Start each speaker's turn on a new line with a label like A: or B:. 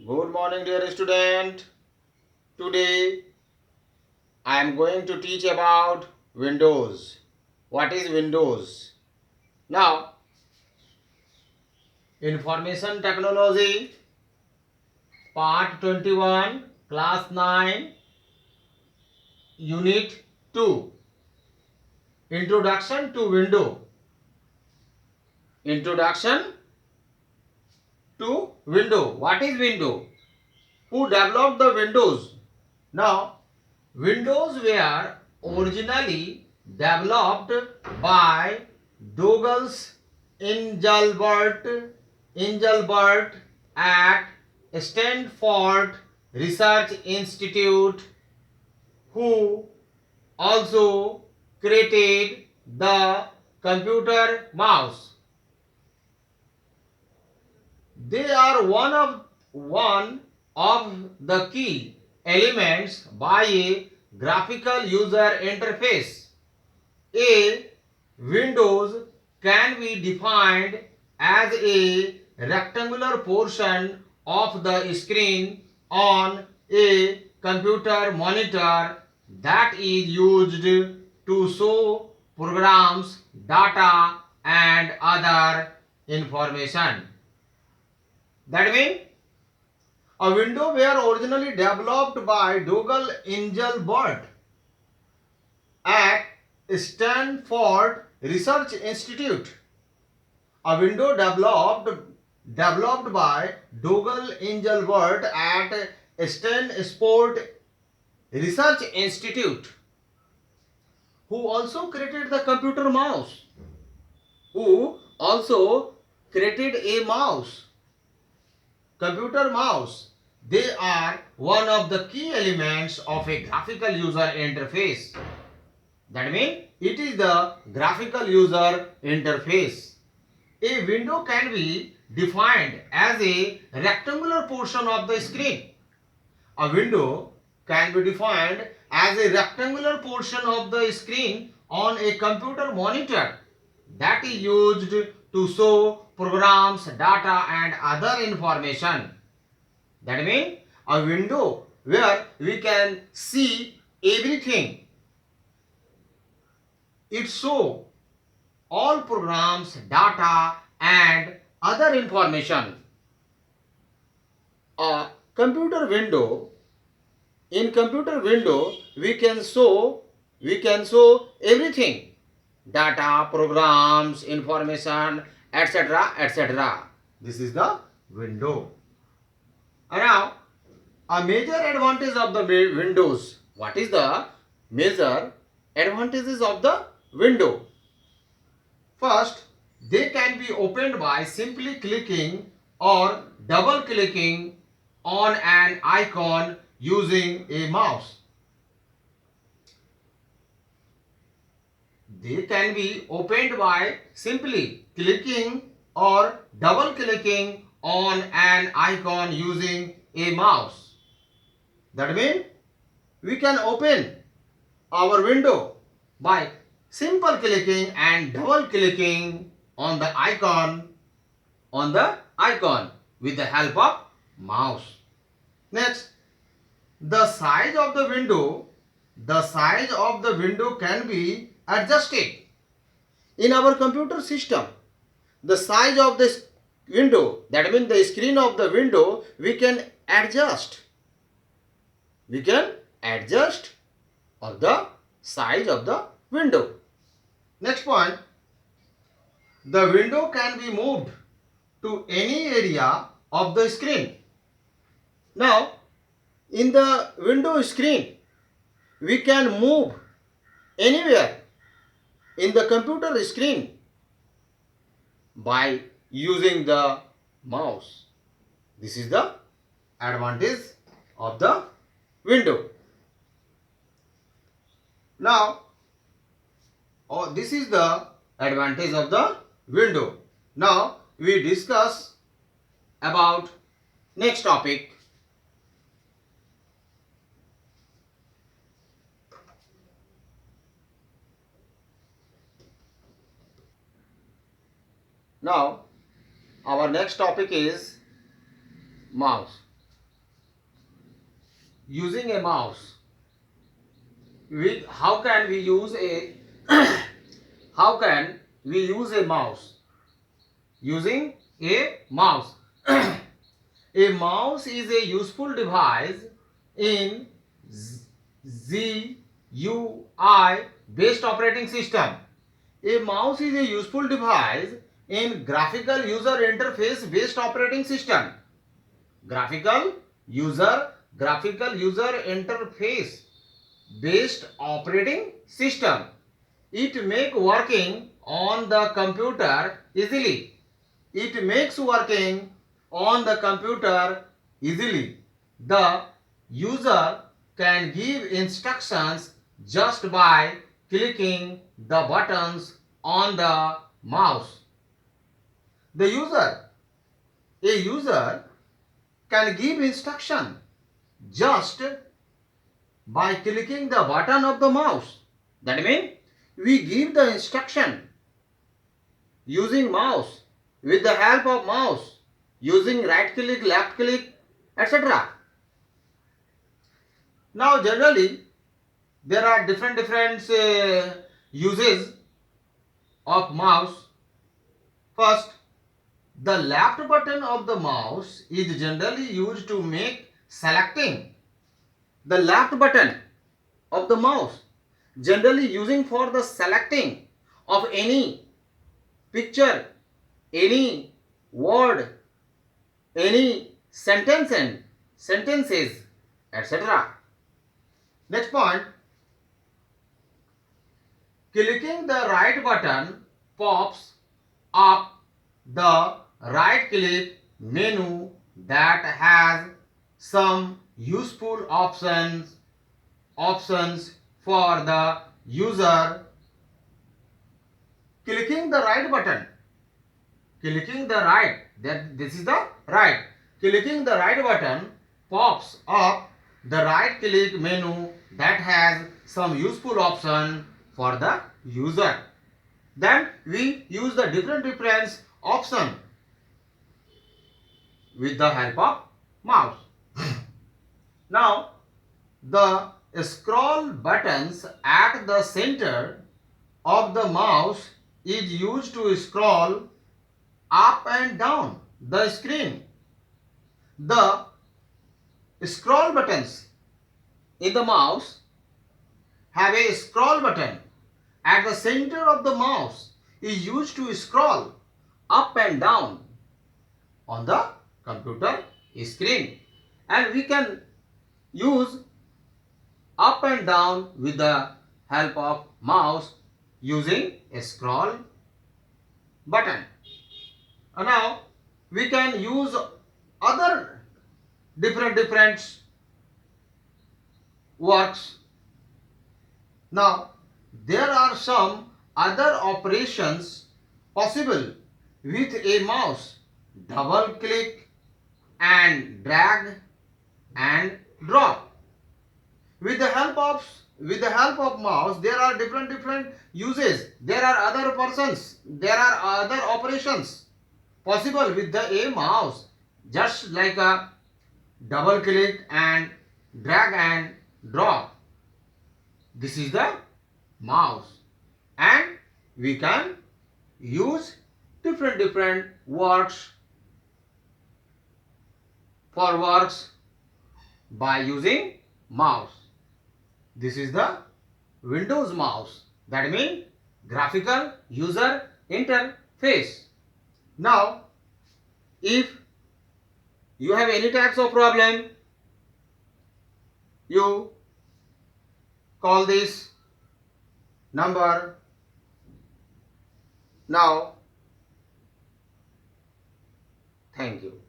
A: Good morning, dear student. Today I am going to teach about Windows. What is Windows? Now, Information Technology, Part 21, Class 9, Unit 2. Introduction to Windows. Introduction to Windows. What is Windows? Who developed the Windows? Now, Windows were originally developed by Douglas Engelbart at Stanford Research Institute, who also created the computer mouse. They are one of the key elements by a graphical user interface. A Windows can be defined as a rectangular portion of the screen on a computer monitor that is used to show programs, data, and other information. That means a window were originally developed by Dougal Engelbart at Stanford Research Institute. A window developed by Dougal Engelbart at Stanford Research Institute, who also created the computer mouse. Who also created a mouse. Computer mouse. They are one of the key elements of a graphical user interface. That means it is the graphical user interface. A window can be defined as a rectangular portion of the screen. A window can be defined as a rectangular portion of the screen on a computer monitor that is used to show programs, data, and other information. That means a window where we can see everything. It shows all programs, data, and other information. A computer window. In computer window, we can show everything: data, programs, information, etc., etc. This is the window. And now, a major advantage of the windows. What is the major advantages of the window? First, they can be opened by simply clicking or double clicking on an icon using a mouse. They can be opened by simply clicking or double clicking on an icon using a mouse. That means we can open our window by simple clicking and double clicking on the icon with the help of mouse. Next, the size of the window can be adjusted. In our computer system, the size of this window, that means the screen of the window, we can adjust. Of the size of the window. Next point, the window can be moved to any area of the screen. Now, in the window screen, we can move anywhere in the computer screen by using the mouse. This is the advantage of the window. Now, this is the advantage of the window. Now, we discuss about next topic. Now, our next topic is mouse. using a mouse. How can we use a how can we use a mouse? Using a mouse. A mouse is a useful device in GUI based operating system. A mouse is a useful device in graphical user interface based operating system. Graphical user interface based operating system. It makes working on the computer easily. It makes working on the computer easily. The user can give instructions just by clicking the buttons on the mouse. A user can give instruction just by clicking the button of the mouse. That means we give the instruction using mouse, with the help of mouse, using right click, left click, etc. Now generally there are different uses of mouse. First, the left button of the mouse is generally used to make selecting. The left button of the mouse generally using for the selecting of any picture, any word, any sentences, etc. Next point, clicking the right button pops up the right click menu that has some useful options for the user. Clicking the right button, this is the right. Clicking the right button pops up the right click menu that has some useful option for the user. Then we use the different option with the help of mouse. Now the scroll buttons at the center of the mouse is used to scroll up and down the screen. The scroll buttons in the mouse have a scroll button at the center of the mouse is used to scroll up and down on the computer screen, and we can use up and down with the help of mouse using a scroll button. And now we can use other different works. Now there are some other operations possible with a mouse: double click and drag and drop. With the help of mouse, there are different uses. There are other operations possible with the a mouse, just like a double click and drag and drop. This is the mouse, and we can use different works by using mouse. This is the Windows mouse, that means graphical user interface. Now if you have any types of problem, you call this number now. Thank you.